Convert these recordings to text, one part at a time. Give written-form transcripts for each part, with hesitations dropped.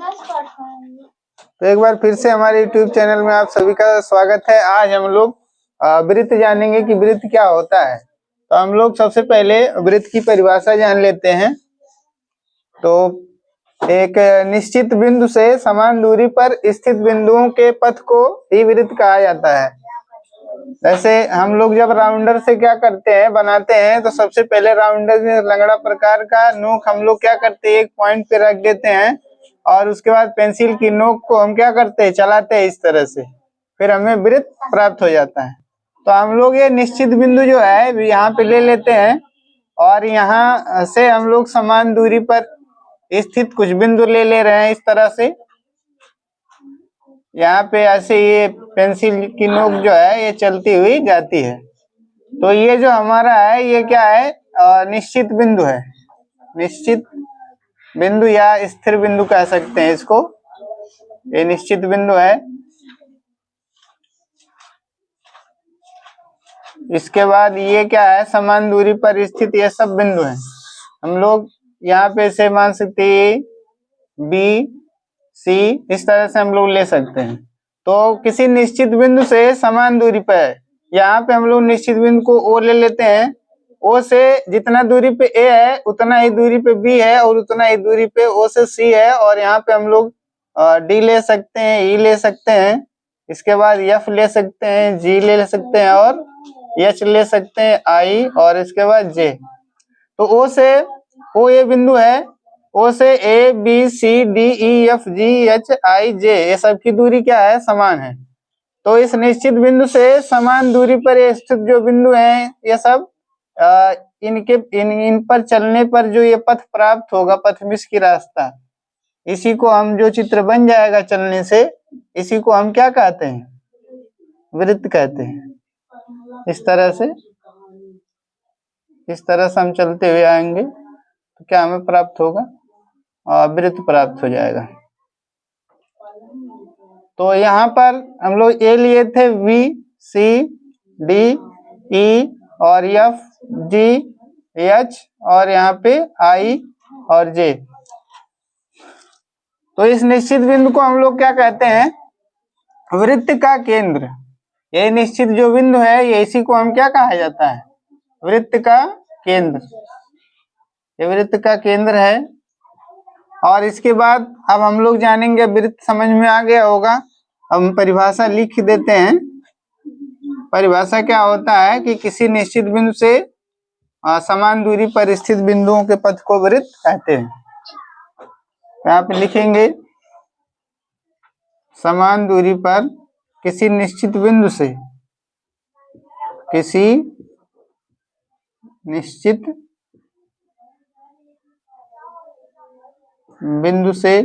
तो एक बार फिर से हमारे YouTube चैनल में आप सभी का स्वागत है। आज हम लोग वृत्त जानेंगे कि वृत्त क्या होता है। तो हम लोग सबसे पहले वृत्त की परिभाषा जान लेते हैं। तो एक निश्चित बिंदु से समान दूरी पर स्थित बिंदुओं के पथ को ही वृत्त कहा जाता है। जैसे हम लोग जब राउंडर से क्या करते हैं, बनाते हैं, तो सबसे पहले राउंडर में लंगड़ा प्रकार का नोक हम लोग क्या करते हैं, एक पॉइंट पे रख देते हैं और उसके बाद पेंसिल की नोक को हम क्या करते हैं, चलाते हैं इस तरह से, फिर हमें वृत्त प्राप्त हो जाता है। तो हम लोग ये निश्चित बिंदु जो है यहाँ पे ले लेते हैं और यहाँ से हम लोग समान दूरी पर स्थित कुछ बिंदु ले रहे हैं इस तरह से। यहाँ पे ऐसे ये पेंसिल की नोक जो है ये चलती हुई जाती है। तो ये जो हमारा है ये क्या है, निश्चित बिंदु है। निश्चित बिंदु या स्थिर बिंदु कह सकते हैं इसको। ये निश्चित बिंदु है। इसके बाद ये क्या है, समान दूरी पर स्थित ये सब बिंदु हैं। हम लोग यहाँ पे से मान सकते हैं बी सी, इस तरह से हम लोग ले सकते हैं। तो किसी निश्चित बिंदु से समान दूरी पर, यहाँ पे हम लोग निश्चित बिंदु को ओ ले लेते हैं। ओ से जितना दूरी पे ए है उतना ही दूरी पे बी है और उतना ही दूरी पे ओ से सी है। और यहाँ पे हम लोग डी ले सकते हैं, ई ले सकते हैं, इसके बाद एफ ले सकते हैं, जी ले सकते हैं और एच ले सकते हैं, आई, और इसके बाद जे। तो ओ से, ओ ये बिंदु है, ओ से A B C D E F G H I J, ये सब की दूरी क्या है, समान है। तो इस निश्चित बिंदु से समान दूरी पर स्थित जो बिंदु हैं ये सब इनके इन पर चलने पर जो ये पथ प्राप्त होगा, पथमिश की रास्ता, इसी को हम, जो चित्र बन जाएगा चलने से, इसी को हम क्या कहते हैं, वृत्त कहते हैं। इस तरह से हम चलते हुए आएंगे तो क्या हमें प्राप्त होगा, वृत्त प्राप्त हो जाएगा। तो यहाँ पर हम लोग ए लिए थे, वी सी डी ई और एफ जी एच और यहाँ पे आई और जे। तो इस निश्चित बिंदु को हम लोग क्या कहते हैं, वृत्त का केंद्र। ये निश्चित जो बिंदु है ये, इसी को हम क्या कहा जाता है, वृत्त का केंद्र। ये वृत्त का केंद्र है। और इसके बाद अब हम लोग जानेंगे, वृत्त समझ में आ गया होगा। हम परिभाषा लिख देते हैं। परिभाषा क्या होता है कि किसी निश्चित बिंदु से समान दूरी पर स्थित बिंदुओं के पथ को वृत्त कहते हैं। यहाँ पे लिखेंगे, समान दूरी पर किसी निश्चित बिंदु से, किसी निश्चित बिंदु से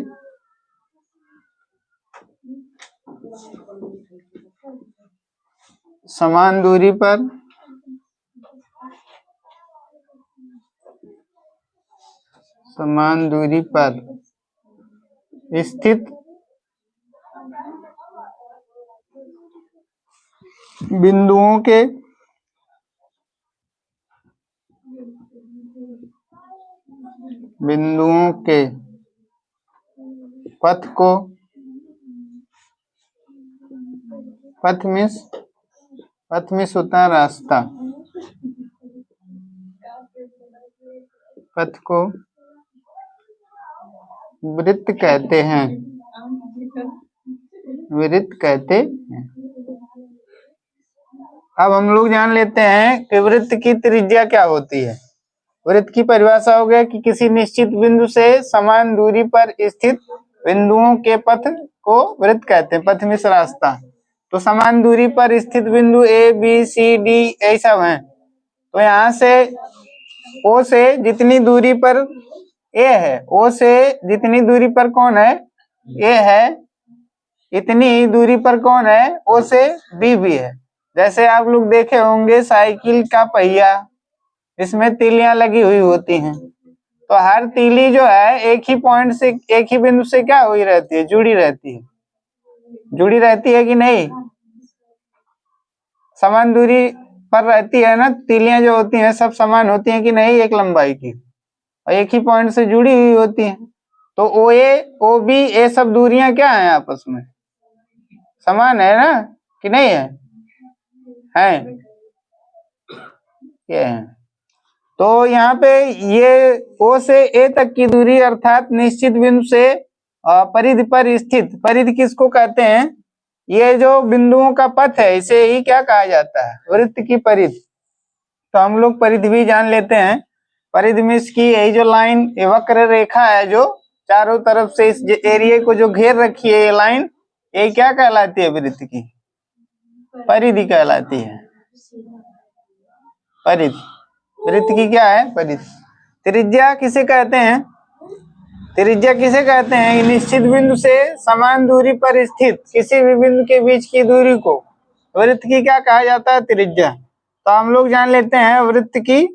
समान दूरी पर स्थित बिंदुओं के पथ को पथमिश होता है रास्ता, पथ को वृत्त कहते हैं, वृत्त कहते हैं। अब हम लोग जान लेते हैं कि वृत्त की त्रिज्या क्या होती है। वृत्त की परिभाषा हो गया कि किसी निश्चित बिंदु से समान दूरी पर स्थित बिंदुओं के पथ को वृत्त कहते हैं, पथमिश रास्ता। तो समान दूरी पर स्थित बिंदु ए बी सी डी यही सब हैं। तो यहाँ से ओ से जितनी दूरी पर ए है, ओ से जितनी दूरी पर कौन है, ए है, इतनी ही दूरी पर कौन है, ओ से बी भी है। जैसे आप लोग देखे होंगे साइकिल का पहिया, इसमें तीलियां लगी हुई होती हैं। तो हर तीली जो है एक ही पॉइंट से, एक ही बिंदु से क्या हुई रहती है, जुड़ी रहती है। जुड़ी रहती है कि नहीं, समान दूरी पर रहती है ना। तीलियां जो होती हैं सब समान होती हैं कि नहीं, एक लंबाई की, और एक ही पॉइंट से जुड़ी हुई होती हैं। तो ओ ए ओ बी ये सब दूरियां क्या है आपस में समान है ना कि नहीं है? ये है। तो यहाँ पे ये ओ से ए तक की दूरी अर्थात निश्चित बिंदु से परिधि पर स्थित, परिधि किसको कहते हैं? ये जो बिंदुओं का पथ है इसे ही क्या कहा जाता है? वृत्त की परिधि। तो हम लोग परिधि भी जान लेते हैं। परिधि में इसकी यही जो लाइन ये वक्र रेखा है जो चारों तरफ से इस एरिया को जो घेर रखी है ये लाइन, ये क्या कहलाती है? वृत्त की परिधि कहलाती है। परिधि, वृत्त की क्या है? परिधि। त्रिज्या किसे कहते हैं? त्रिज्या किसे कहते हैं? निश्चित बिंदु से समान दूरी पर स्थित किसी भी बिंदु के बीच की दूरी को वृत्त की क्या कहा जाता है? त्रिज्या। तो हम लोग जान लेते हैं वृत्त की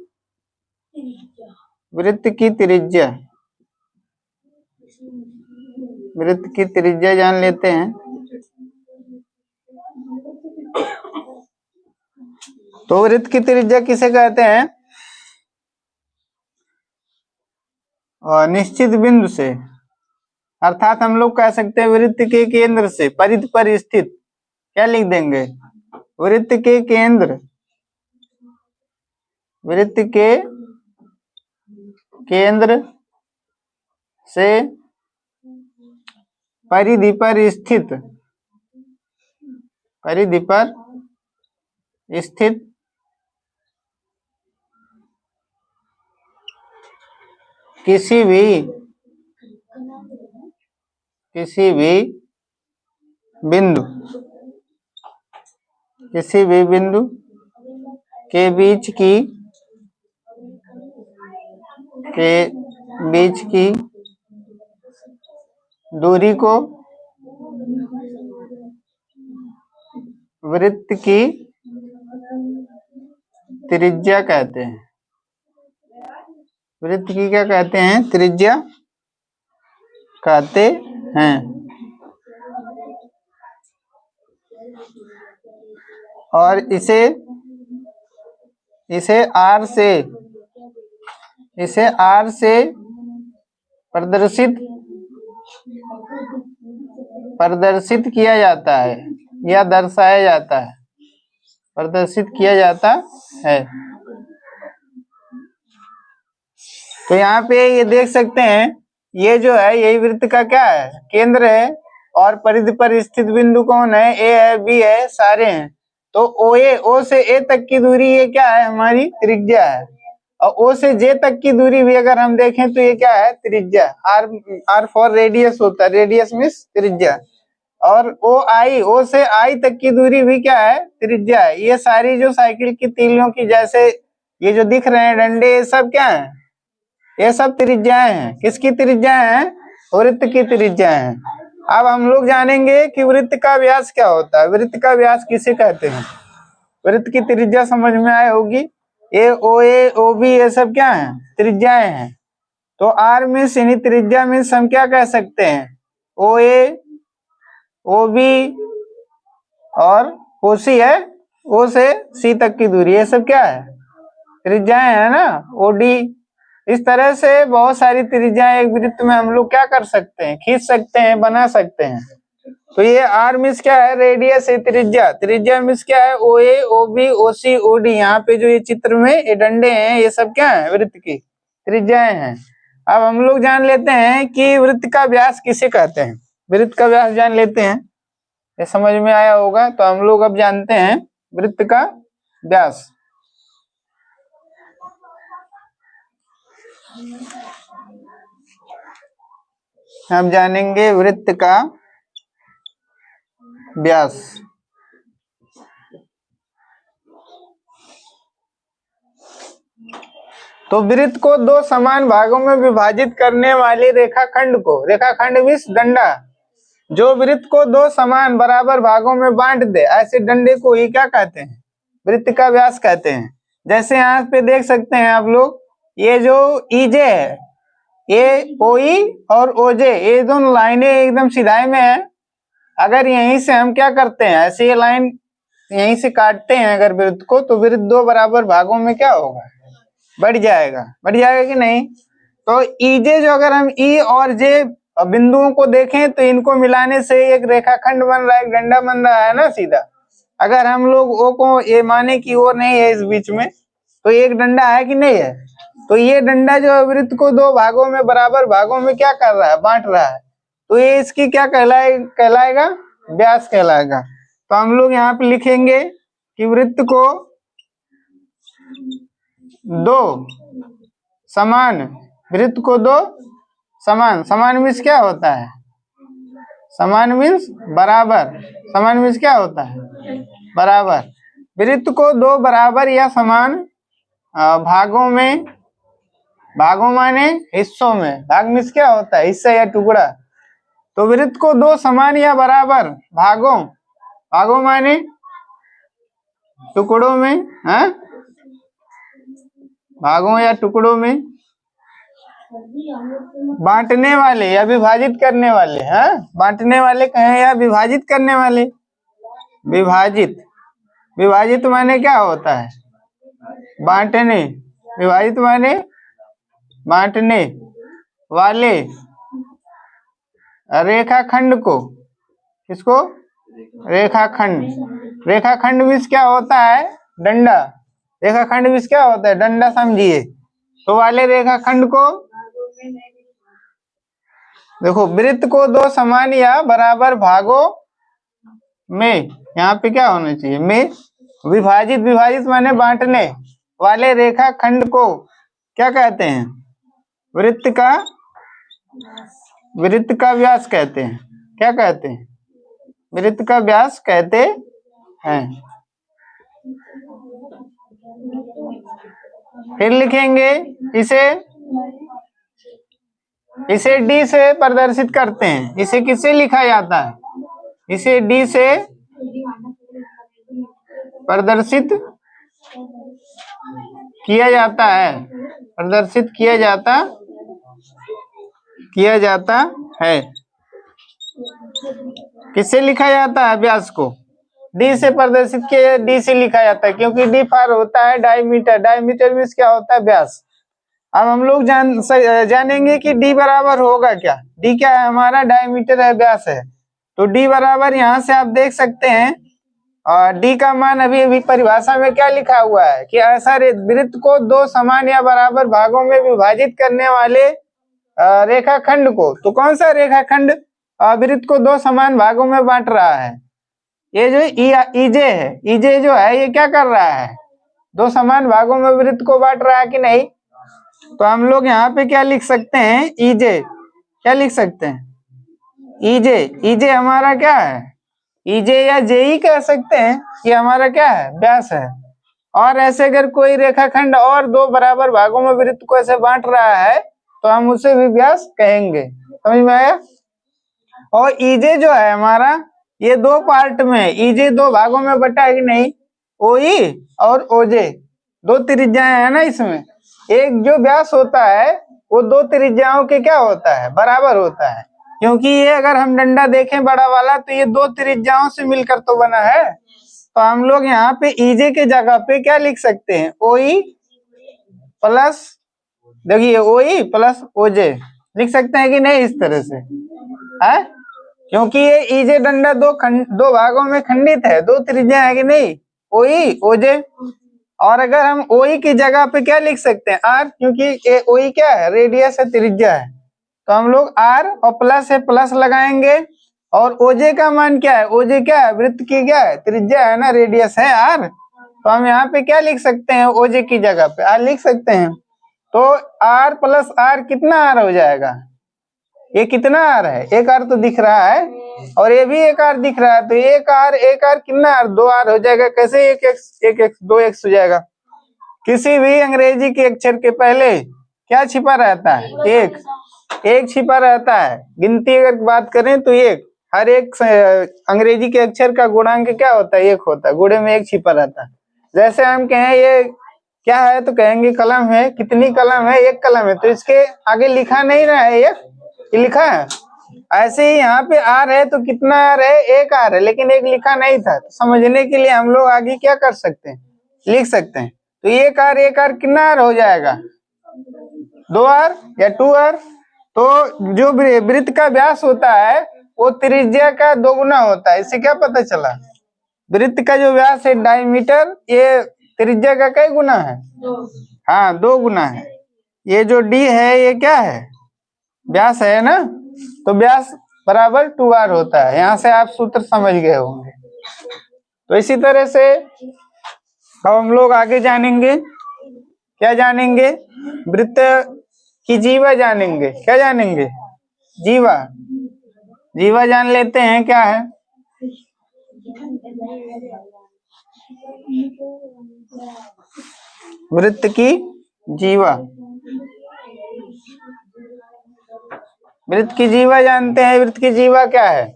त्रिज्या। वृत्त की त्रिज्या जान लेते हैं। तो वृत्त की त्रिज्या किसे कहते हैं? और निश्चित बिंदु से अर्थात हम लोग कह सकते हैं वृत्त के केंद्र से परिधि पर स्थित, क्या लिख देंगे? वृत्त के केंद्र, वृत्त के केंद्र से परिधि पर स्थित, परिधि पर स्थित किसी भी बिंदु के बीच की दूरी को वृत्त की त्रिज्या कहते हैं। वृत्त की क्या कहते हैं? त्रिज्या कहते हैं। और इसे R से प्रदर्शित किया जाता है या दर्शाया जाता है, प्रदर्शित किया जाता है। तो यहाँ पे ये देख सकते हैं ये जो है यही वृत्त का क्या है? केंद्र है। और परिधि पर स्थित बिंदु कौन है? ए है, बी है, सारे हैं। तो ओ से ए तक की दूरी ये क्या है? हमारी त्रिज्या है। और ओ से जे तक की दूरी भी अगर हम देखें तो ये क्या है? त्रिज्या। आर फॉर रेडियस होता है, रेडियस मीन्स त्रिज्या। और ओ से आई तक की दूरी भी क्या है? त्रिज्या है। ये सारी जो साइकिल की तीलियों की जैसे ये जो दिख रहे हैं डंडे, ये सब क्या है? ये सब त्रिज्याएं हैं। किसकी त्रिज्याएं हैं? वृत्त की त्रिज्याएं हैं। अब हम लोग जानेंगे कि वृत्त का व्यास क्या होता है। वृत्त का व्यास किसे कहते हैं? वृत्त की त्रिज्या समझ में आए होगी। ए ओ बी ये सब क्या है? त्रिज्याएं हैं। तो आर मीन्स यानी त्रिज्या मीन्स हम क्या कह सकते हैं? ओ ए, ओ बी और ओ सी है, ओ से सी तक की दूरी, ये सब क्या है? त्रिज्याएं है ना। ओ डी, इस तरह से बहुत सारी त्रिज्याएं एक वृत्त में हम लोग क्या कर सकते हैं? खींच सकते हैं, बना सकते हैं। तो ये आर मीन्स क्या है? रेडियस है। त्रिज्या, त्रिज्या मीन्स क्या है? ओ ए, ओ बी, ओ सी, ओ डी। यहाँ पे जो ये चित्र में ये डंडे हैं ये सब क्या है? वृत्त की त्रिज्याएं हैं। अब हम लोग जान लेते हैं कि वृत्त का व्यास किसे कहते हैं। वृत्त का व्यास जान लेते हैं, ये समझ में आया होगा। तो हम लोग अब जानते हैं वृत्त का व्यास। हम जानेंगे वृत्त का व्यास। तो वृत्त को दो समान भागों में विभाजित करने वाली रेखाखंड को, रेखाखंड मीन्स डंडा, जो वृत्त को दो समान बराबर भागों में बांट दे, ऐसे डंडे को ही क्या कहते हैं? वृत्त का व्यास कहते हैं। जैसे यहाँ पे देख सकते हैं आप लोग, ये जो ईजे है, ये ओई और ओजे, ये दोनों लाइनें एकदम सीधाई में है। अगर यहीं से हम क्या करते हैं, ऐसे ये लाइन यहीं से काटते हैं अगर वृत्त को, तो वृत्त दो बराबर भागों में क्या होगा? बढ़ जाएगा। बढ़ जाएगा कि नहीं? तो ईजे जो अगर हम ई और जे बिंदुओं को देखें तो इनको मिलाने से एक रेखाखंड बन रहा है, एक डंडा बन रहा है ना सीधा। अगर हम लोग ओ को ये माने कि वो नहीं है इस बीच में, तो एक डंडा है कि नहीं है। तो ये डंडा जो वृत्त को दो भागों में, बराबर भागों में क्या कर रहा है, बांट रहा है। तो ये इसकी क्या कहलाएगा, व्यास कहलाएगा। तो हम लोग यहाँ पे लिखेंगे कि वृत्त को दो समान, वृत्त को दो समान, समान मीन्स क्या होता है, समान मीन्स बराबर, समान मीन्स क्या होता है, बराबर। वृत्त को दो बराबर या समान भागों में, भागों माने हिस्सों में, भाग मीन्स क्या होता है, हिस्सा या टुकड़ा। तो वृत्त को दो समान या बराबर भागों, भागों माने टुकड़ों में, हाँ भागों या टुकड़ों में बांटने वाले या विभाजित करने वाले, हाँ बांटने वाले कहें या विभाजित करने वाले। विभाजित, विभाजित माने क्या होता है, बांटने, विभाजित माने बांटने वाले रेखाखंड को, किसको, रेखाखंड। रेखाखंड मीन्स क्या होता है, डंडा। रेखाखंड मीन्स क्या होता है, डंडा समझिए। तो वाले रेखाखंड को देखो, वृत्त को दो समान या बराबर भागों में, यहाँ पे क्या होना चाहिए, में विभाजित, विभाजित माने बांटने वाले रेखाखंड को क्या कहते हैं, वृत्त का, वृत्त का व्यास कहते हैं। क्या कहते हैं, वृत्त का व्यास कहते हैं। फिर लिखेंगे इसे, इसे डी से प्रदर्शित करते हैं। इसे किससे लिखा जाता है, इसे डी से प्रदर्शित किया जाता है, प्रदर्शित किया जाता है। किससे लिखा जाता है, व्यास को डी से प्रदर्शित किया, डी से लिखा जाता है, क्योंकि डी फार होता है डायमीटर। डायमीटर मीन्स क्या होता है, व्यास। अब हम लोग जानेंगे कि डी बराबर होगा क्या। डी क्या है, हमारा डायमीटर है, व्यास है। तो डी बराबर यहाँ से आप देख सकते हैं, और डी का मान अभी अभी परिभाषा में क्या लिखा हुआ है कि ऐसा वृत्त को दो समान या बराबर भागों में विभाजित करने वाले रेखाखंड को। तो कौन सा रेखाखंड वृत्त को दो समान भागों में बांट रहा है, ये जो ईजे है, ईजे जो है ये क्या कर रहा है, दो समान भागों में वृत्त को बांट रहा है कि नहीं। तो हम लोग यहाँ पे क्या लिख सकते हैं, ईजे, क्या लिख सकते हैं, ईजे। ईजे हमारा क्या है, ईजे या जेई कह सकते हैं, ये हमारा क्या है, व्यास है। और ऐसे अगर कोई रेखाखंड और दो बराबर भागों में वृत्त को ऐसे बांट रहा है तो हम उसे भी व्यास कहेंगे। समझ में आया। और ईजे जो है हमारा, ये दो पार्ट में, ईजे दो भागों में बटा है कि नहीं, ओई और ओजे, दो त्रिज्याएं है ना इसमें। एक जो व्यास होता है वो दो त्रिज्याओं के क्या होता है, बराबर होता है। क्योंकि ये अगर हम डंडा देखें बड़ा वाला तो ये दो त्रिज्याओं से मिलकर तो बना है। तो हम लोग यहाँ पे ईजे के जगह पे क्या लिख सकते हैं, ओई प्लस, देखिए ओई प्लस ओजे लिख सकते हैं कि नहीं, इस तरह से है। क्योंकि ये ईजे डंडा दो भागों में खंडित है, दो त्रिज्या है कि नहीं, ओई ओजे। और अगर हम ओई की जगह पे क्या लिख सकते हैं, आर, क्योंकि ये ओई क्या है, रेडियस है, त्रिज्या है। तो हम लोग आर और प्लस है, प्लस लगाएंगे। और ओजे का मान क्या है, ओजे क्या है, वृत्त की क्या है, त्रिज्या है ना, रेडियस है आर। तो हम यहाँ पे क्या लिख सकते हैं, ओजे की जगह पे आर लिख सकते हैं। तो आर प्लस आर कितना आर हो जाएगा, ये कितना आर है, एक आर तो दिख रहा है और ये भी एक आर दिख रहा है। तो एक आर कितना आर, दो आर हो जाएगा। कैसे, एक एक्स दो एक्स हो जाएगा। किसी भी अंग्रेजी के अक्षर के पहले क्या छिपा रहता है, एक, एक छिपा रहता है। गिनती अगर बात करें तो एक, हर एक अंग्रेजी के अक्षर का गुणांक क्या होता है, एक होता है, गुणे में एक छिपा रहता है। जैसे हम कहें ये क्या है तो कहेंगे कलम है, कितनी कलम है, एक कलम है, तो इसके आगे लिखा नहीं रहा है एक, ये लिखा है। ऐसे ही यहाँ पे आर है तो कितना आर है, एक आर है, लेकिन एक लिखा नहीं था। तो समझने के लिए हम लोग आगे क्या कर सकते हैं, लिख सकते हैं। तो एक आर कितना आर हो जाएगा, 2r या 2r। तो जो वृत्त का व्यास होता है वो त्रिज्या का 2 गुना होता है। इससे क्या पता चला? वृत्त का जो व्यास है डायमीटर, ये त्रिज्या का कई गुना है? हाँ, 2 गुना है। ये जो d है ये क्या है? व्यास है ना। तो व्यास बराबर 2r होता है। यहाँ से आप सूत्र समझ गए होंगे। तो इसी तरह से अब हम लोग आगे जानेंगे। क्या जानेंगे? वृत्त की जीवा जानेंगे। क्या जानेंगे? जीवा। जीवा जान लेते हैं क्या है। वृत्त की जीवा। वृत्त की जीवा जानते हैं। वृत्त की जीवा क्या है?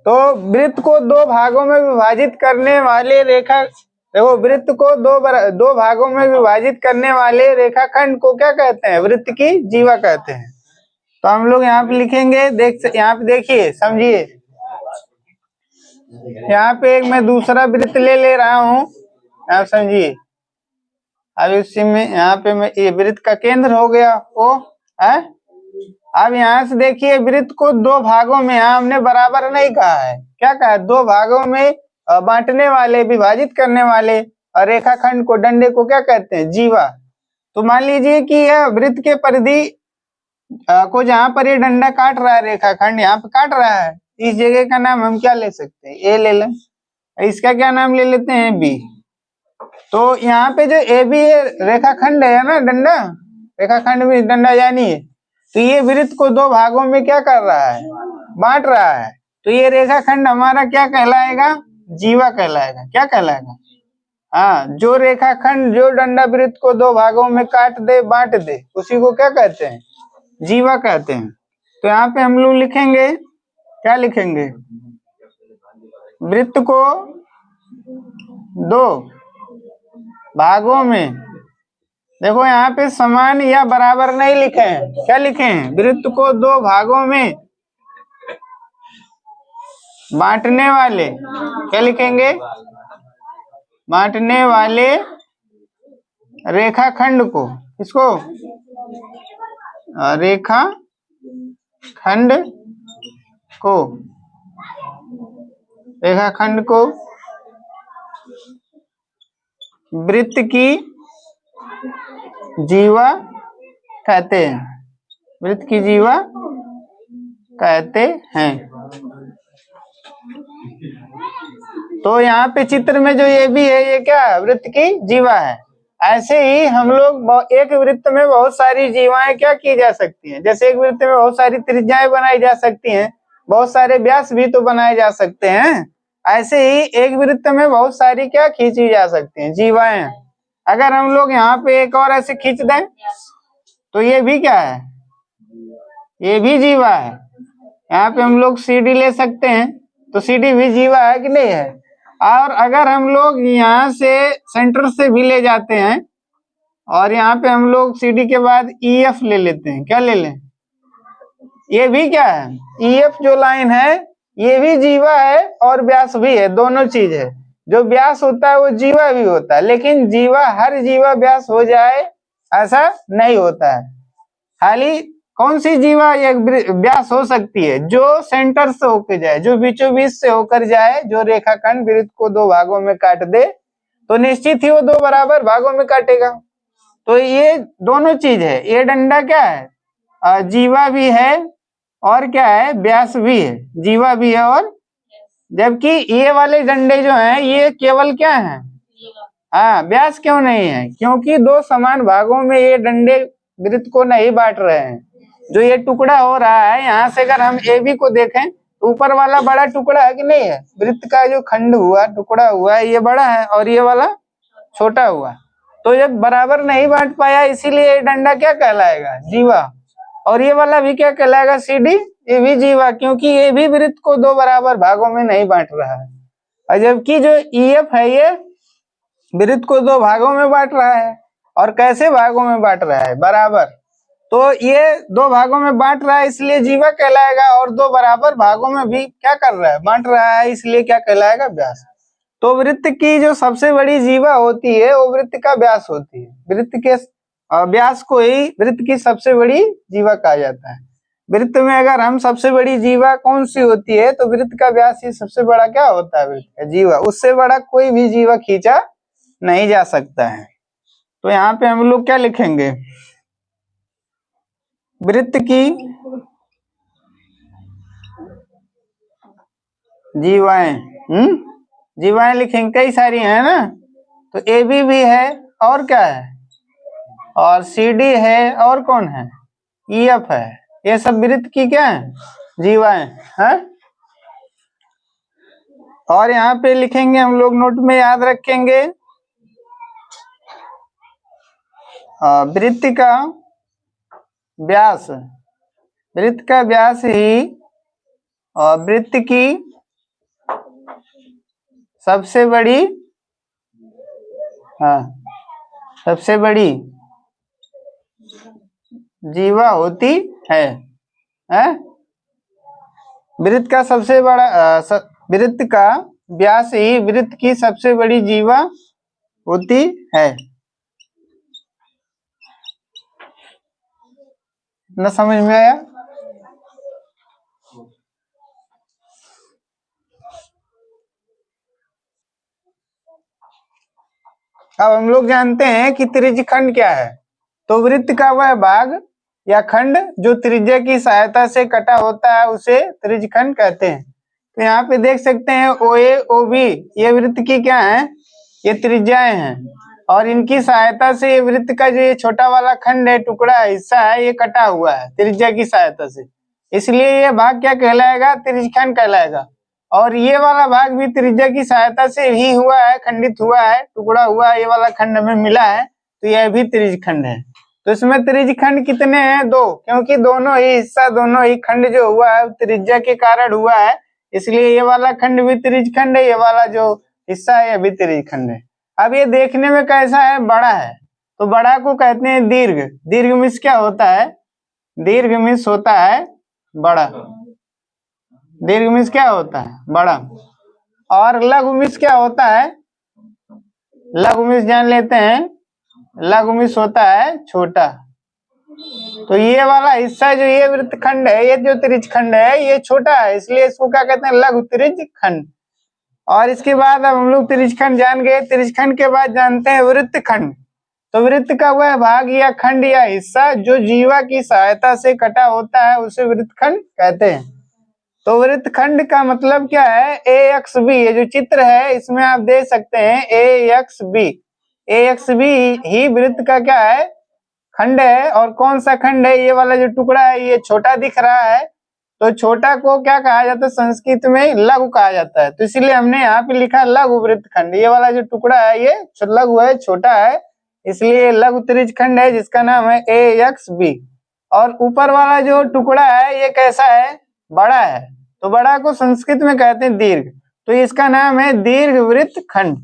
तो वृत्त को 2 भागों में विभाजित करने वाले रेखा, देखो वृत्त को 2 भागों में विभाजित करने वाले रेखाखंड को क्या कहते हैं? वृत्त की जीवा कहते हैं। तो हम लोग यहाँ पे लिखेंगे। यहाँ पे देखिए, समझिए। यहाँ पे एक मैं दूसरा वृत्त ले रहा हूँ, आप समझिए। अब इसी में यहाँ पे मैं ये वृत्त का केंद्र हो गया ओ है। अब यहाँ से देखिए, वृत्त को 2 भागों में, यहाँ हमने बराबर नहीं कहा है, क्या कहा है? 2 भागों में बांटने वाले, विभाजित करने वाले और रेखाखंड को, डंडे को क्या कहते हैं? जीवा। तो मान लीजिए कि यह वृत्त के परिधि को जहाँ पर ये डंडा काट रहा है, रेखाखंड यहाँ पे काट रहा है, इस जगह का नाम हम क्या ले सकते हैं? ए ले लें। इसका क्या नाम ले लेते हैं? बी। तो यहाँ पे जो ए बी रेखाखंड है ना, डंडा, रेखाखंड में डंडा जानिए। तो ये वृत्त को 2 भागों में क्या कर रहा है? बांट रहा है। तो ये रेखाखंड हमारा क्या कहलाएगा? जीवा कहलाएगा। क्या कहलाएगा? हाँ, जो रेखाखंड, जो डंडा वृत्त को 2 भागों में काट दे, बांट दे, उसी को क्या कहते हैं? जीवा कहते हैं। तो यहाँ पे हम लोग लिखेंगे, क्या लिखेंगे? वृत्त को 2 भागों में, देखो यहाँ पे समान या बराबर नहीं लिखे हैं, क्या लिखे हैं? वृत्त को 2 भागों में बांटने वाले, क्या लिखेंगे? बांटने वाले रेखाखंड को, इसको रेखाखंड को, रेखाखंड को वृत्त की जीवा कहते हैं। वृत्त की जीवा कहते हैं। तो यहाँ पे चित्र में जो ये भी है, ये क्या है? वृत्त की जीवा है। ऐसे ही हम लोग एक वृत्त में बहुत सारी जीवाएं क्या की जा सकती हैं। जैसे एक वृत्त में बहुत सारी त्रिज्याएं बनाई जा सकती हैं, बहुत सारे व्यास भी तो बनाए जा सकते हैं। ऐसे ही एक वृत्त में बहुत सारी क्या खींची जा सकती हैं? जीवाएं। अगर हम लोग यहाँ पे एक और ऐसे खींच दें तो ये भी क्या है? ये भी जीवा है। यहाँ पे हम लोग सीडी ले सकते हैं, तो सीडी भी जीवा है कि नहीं है? और अगर हम लोग यहाँ से सेंटर से भी ले जाते हैं और यहाँ पे हम लोग सीडी के बाद ईएफ ले लेते हैं, क्या ले लें? ये भी क्या है? ईएफ जो लाइन है ये भी जीवा है और व्यास भी है, दोनों चीज है। जो व्यास होता है वो जीवा भी होता है, लेकिन जीवा, हर जीवा व्यास हो जाए ऐसा नहीं होता है। खाली कौन सी जीवा ये व्यास हो सकती है? जो सेंटर से होकर जाए, जो बीचों बीच से होकर जाए, जो रेखाखंड वृत्त को 2 भागों में काट दे, तो निश्चित ही वो 2 बराबर भागों में काटेगा। तो ये दोनों चीज है। ये डंडा क्या है? जीवा भी है और क्या है? व्यास भी है। जीवा भी है और, जबकि ये वाले डंडे जो हैं ये केवल क्या है? हाँ, व्यास क्यों नहीं है? क्योंकि 2 समान भागों में ये डंडे वृत्त को नहीं बांट रहे हैं। जो ये टुकड़ा हो रहा है, यहाँ से अगर हम ए बी को देखें तो ऊपर वाला बड़ा टुकड़ा है कि नहीं है? वृत्त का जो खंड हुआ, टुकड़ा हुआ, ये बड़ा है और ये वाला छोटा हुआ। तो जब बराबर नहीं बांट पाया, इसीलिए ये डंडा क्या कहलाएगा? जीवा। और ये वाला भी क्या कहलाएगा? सीडी। ये भी जीवा, क्योंकि ये भी वृत्त को 2 बराबर भागों में नहीं बांट रहा है। और जबकि जो ईएफ है ये वृत्त को 2 भागों में बांट रहा है। और कैसे भागों में बांट रहा है? बराबर। तो ये 2 भागों में बांट रहा है, इसलिए जीवा कहलाएगा। और 2 बराबर भागों में भी क्या कर रहा है? बांट रहा है, इसलिए क्या कहलाएगा? व्यास। तो वृत्त की जो सबसे बड़ी जीवा होती है वो वृत्त का व्यास होती है। वृत्त के व्यास को ही वृत्त की सबसे बड़ी जीवा कहा जाता है। वृत्त में अगर हम सबसे बड़ी जीवा कौन सी होती है, तो वृत्त का व्यास ही सबसे बड़ा क्या होता है, वृत्त का जीवा। उससे बड़ा कोई भी जीवा खींचा नहीं जा सकता है। तो यहाँ पे हम लोग क्या लिखेंगे, वृत्त की जीवाएं, जीवाएं लिखेंगे, कई सारी है ना। तो ए बी भी है, और क्या है, और सी डी है, और कौन है, ई एफ है। ये सब वृत्त की क्या है, जीवाएं हैं। और यहाँ पे लिखेंगे हम लोग, नोट में याद रखेंगे, वृत्त का व्यास, वृत्त का व्यास ही वृत्त की सबसे बड़ी, सबसे बड़ी जीवा होती है, वृत्त का सबसे बड़ा वृत्त का व्यास ही वृत्त की सबसे बड़ी जीवा होती है। न समझ में आया? अब हम लोग जानते हैं कि त्रिज्यखंड क्या है। तो वृत्त का वह भाग या खंड जो त्रिज्या की सहायता से कटा होता है उसे त्रिज्यखंड कहते हैं। तो यहाँ पे देख सकते हैं ओ ए ओ बी, ये वृत्त की क्या है, ये त्रिज्याएं हैं, और इनकी सहायता से ये वृत्त का जो ये छोटा वाला खंड है, टुकड़ा है, हिस्सा है, ये कटा हुआ है त्रिज्या की सहायता से, इसलिए ये भाग क्या कहलाएगा, त्रिज्यखंड कहलाएगा। और ये वाला भाग भी त्रिज्या की सहायता से ही हुआ है, खंडित हुआ है, टुकड़ा हुआ है, ये वाला खंड हमें मिला है, तो यह भी त्रिज्यखंड है। तो इसमें त्रिज्यखंड कितने हैं, दो, क्योंकि दोनों ही हिस्सा, दोनों ही खंड जो हुआ है त्रिज्या के कारण हुआ है, इसलिए ये वाला खंड भी त्रिज्यखंड है, ये वाला जो हिस्सा है ये भी त्रिज्यखंड है। अब ये देखने में कैसा है, बड़ा है, तो बड़ा को कहते हैं दीर्घ। दीर्घमिस क्या होता है, दीर्घमिस होता है बड़ा, दीर्घमिस क्या होता है, बड़ा। और लघुमिस क्या होता है, लघुमिस जान लेते हैं, लघुमिस होता है छोटा। तो ये वाला हिस्सा जो ये वृत्तखंड है, ये जो त्रिज्यखंड है, ये छोटा है, इसलिए इसको क्या कहते हैं, लघु त्रिज्यखंड। और इसके बाद अब हम लोग त्रिज्यखंड जान गए। त्रिज्यखंड के बाद जानते हैं वृत्तखंड। तो वृत्त का वह भाग या खंड या हिस्सा जो जीवा की सहायता से कटा होता है उसे वृत्तखंड कहते हैं। तो वृत्तखंड का मतलब क्या है, ए एक्स बी, ये जो चित्र है इसमें आप देख सकते हैं ए एक्स बी, ए एक्स बी ही वृत्त का क्या है, खंड है। और कौन सा खंड है, ये वाला जो टुकड़ा है ये छोटा दिख रहा है, तो छोटा को क्या कहा जाता है, संस्कृत में लघु कहा जाता है। तो इसीलिए हमने यहाँ पे लिखा लघु वृत्तखंड। ये वाला जो टुकड़ा है ये लघु है, छोटा है, इसलिए लघु त्रिज्यखंड है जिसका नाम है ए एक्स बी। और ऊपर वाला जो टुकड़ा है ये कैसा है, बड़ा है, तो बड़ा को संस्कृत में कहते हैं दीर्घ, तो इसका नाम है दीर्घ वृत्तखंड।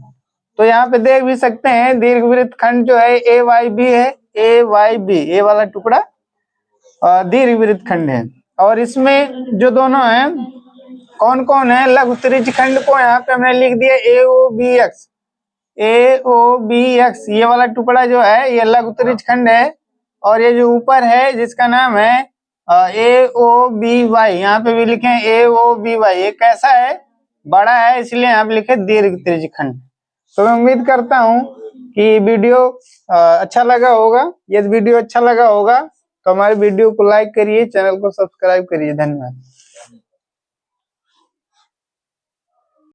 तो यहाँ पे देख भी सकते हैं दीर्घ वृत्तखंड जो है ए वाई बी है, ए वाई बी, ये वाला टुकड़ा दीर्घ वृत्तखंड है। और इसमें जो दोनों हैं कौन कौन है, लघु त्रिज्यखंड को यहाँ पे हमने लिख दिया ए ओ बी एक्स, ए ओ बी एक्स, ये वाला टुकड़ा जो है ये लघु त्रिज्यखंड है। और ये जो ऊपर है जिसका नाम है ए ओ बी वाई, यहाँ पे भी लिखे ए ओ बी वाई, ये कैसा है, बड़ा है, इसलिए यहाँ पे लिखे दीर्घ त्रिज्यखंड। तो मैं उम्मीद करता हूँ कि वीडियो अच्छा लगा होगा। यदि वीडियो अच्छा लगा होगा तो हमारे वीडियो को लाइक करिए, चैनल को सब्सक्राइब करिए। धन्यवाद।